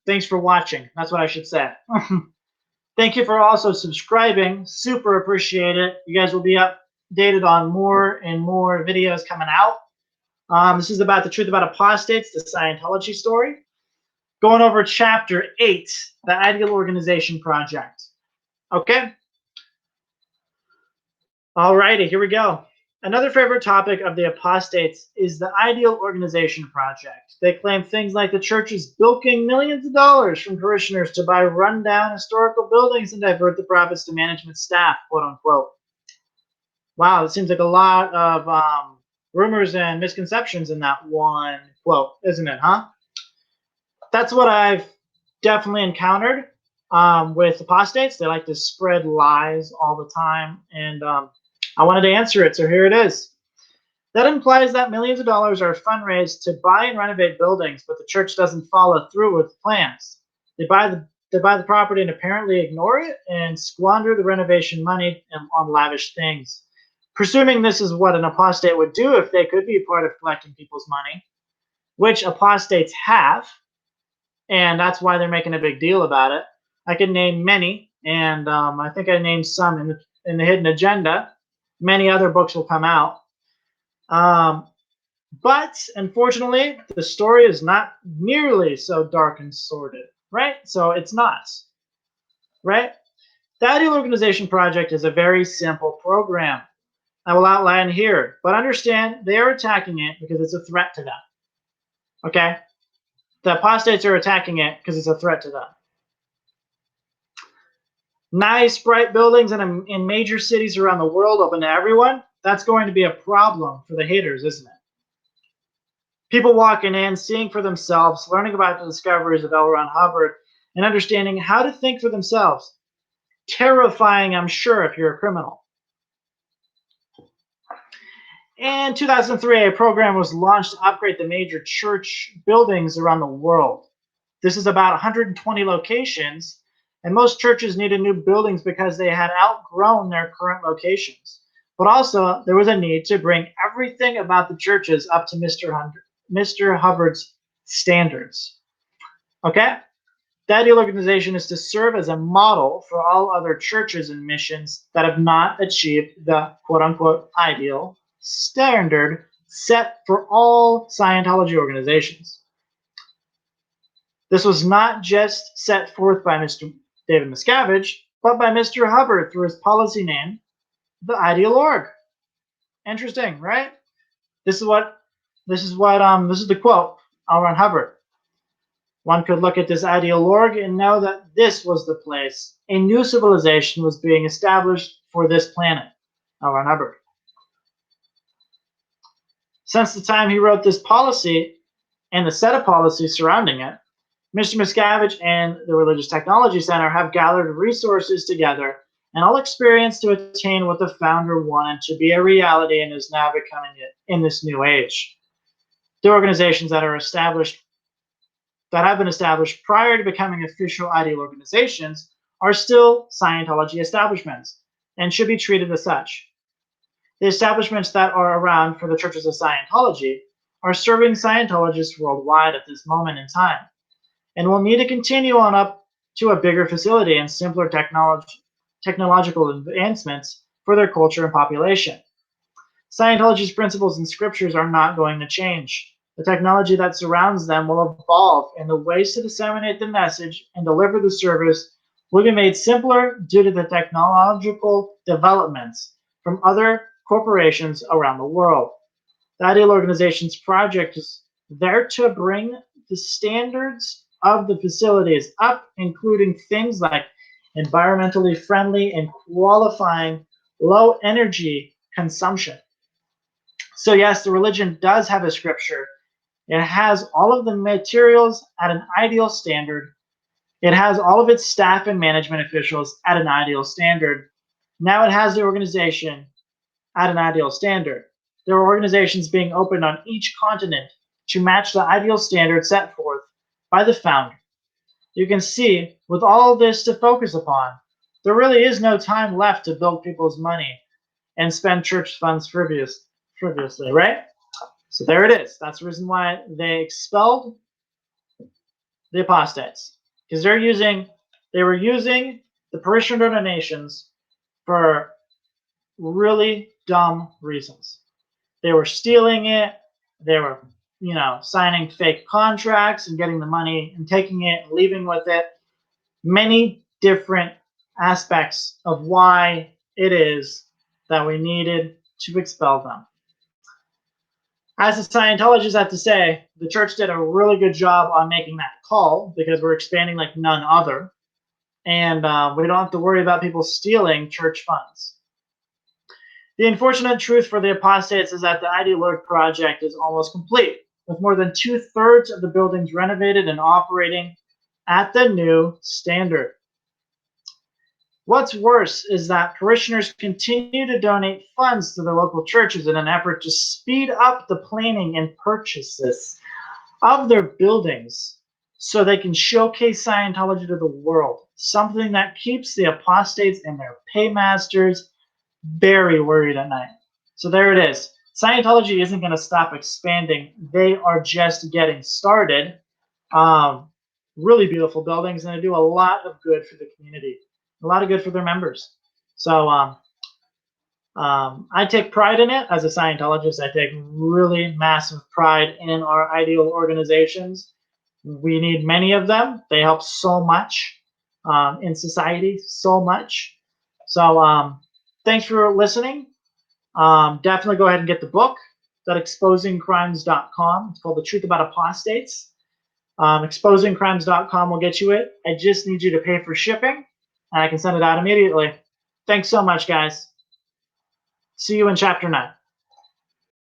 thanks for watching. That's what I should say. Thank you for also subscribing. Super appreciate it. You guys will be updated on more and more videos coming out. This is about the truth about apostates, the Scientology story. Going over chapter 8, the Ideal Organization Project. Okay? Alrighty, here we go. Another favorite topic of the apostates is the Ideal Organization Project. They claim things like the church is bilking millions of dollars from parishioners to buy rundown historical buildings and divert the profits to management staff, quote unquote. Wow, it seems like a lot of rumors and misconceptions in that one quote, isn't it, huh? That's what I've definitely encountered with apostates. They like to spread lies all the time, and I wanted to answer it, so here it is. That implies that millions of dollars are fundraised to buy and renovate buildings, but the church doesn't follow through with plans. They buy the property and apparently ignore it and squander the renovation money on lavish things. Presuming this is what an apostate would do if they could be a part of collecting people's money, which apostates have, and that's why they're making a big deal about it. I can name many, and I think I named some in the Hidden Agenda. Many other books will come out. But unfortunately, the story is not nearly so dark and sordid, right? So it's not, right? The Ideal Organization Project is a very simple program. I will outline here, but understand they are attacking it because it's a threat to them. Okay? The apostates are attacking it because it's a threat to them. Nice, bright buildings in major cities around the world open to everyone. That's going to be a problem for the haters, isn't it? People walking in, seeing for themselves, learning about the discoveries of L. Ron Hubbard, and understanding how to think for themselves. Terrifying, I'm sure, if you're a criminal. In 2003, a program was launched to upgrade the major church buildings around the world. This is about 120 locations, and most churches needed new buildings because they had outgrown their current locations. But also, there was a need to bring everything about the churches up to Mr. Hubbard's standards. Okay? The Ideal Organization is to serve as a model for all other churches and missions that have not achieved the quote-unquote ideal standard set for all Scientology organizations. This was not just set forth by Mr. David Miscavige, but by Mr. Hubbard through his policy name, the Ideal Org. Interesting, right? This is the quote, L. Ron Hubbard. One could look at this Ideal Org and know that this was the place a new civilization was being established for this planet, L. Ron Hubbard. Since the time he wrote this policy and the set of policies surrounding it, Mr. Miscavige and the Religious Technology Center have gathered resources together and all experience to attain what the founder wanted to be a reality and is now becoming it in this new age. The organizations that have been established prior to becoming official ideal organizations are still Scientology establishments and should be treated as such. The establishments that are around for the churches of Scientology are serving Scientologists worldwide at this moment in time and will need to continue on up to a bigger facility and simpler technological advancements for their culture and population. Scientology's principles and scriptures are not going to change. The technology that surrounds them will evolve, and the ways to disseminate the message and deliver the service will be made simpler due to the technological developments from other corporations around the world. The Ideal Organization's project is there to bring the standards of the facilities up, including things like environmentally friendly and qualifying low energy consumption. So yes, the religion does have a scripture. It has all of the materials at an ideal standard. It has all of its staff and management officials at an ideal standard. Now it has the organization at an ideal standard. There are organizations being opened on each continent to match the ideal standard set forth by the founder. You can see, with all this to focus upon, there really is no time left to bilk people's money and spend church funds frivolously, right? So there it is. That's the reason why they expelled the apostates, because they were using the parishioner donations for really dumb reasons. They were stealing it. They were, signing fake contracts and getting the money and taking it and leaving with it. Many different aspects of why it is that we needed to expel them. As the Scientologists have to say, the church did a really good job on making that call because we're expanding like none other. And we don't have to worry about people stealing church funds. The unfortunate truth for the apostates is that the Ideologue project is almost complete, with more than 2/3 of the buildings renovated and operating at the new standard. What's worse is that parishioners continue to donate funds to their local churches in an effort to speed up the planning and purchases of their buildings so they can showcase Scientology to the world, something that keeps the apostates and their paymasters very worried at night. So there it is. Scientology isn't going to stop expanding. They are just getting started. Really beautiful buildings, and they do a lot of good for the community, a lot of good for their members. So I take pride in it as a Scientologist. I take really massive pride in our ideal organizations. We need many of them. They help so much in society, so much. So thanks for listening. Definitely go ahead and get the book at exposingcrimes.com. It's called The Truth About Apostates. Exposingcrimes.com will get you it. I just need you to pay for shipping, and I can send it out immediately. Thanks so much, guys. See you in Chapter 9.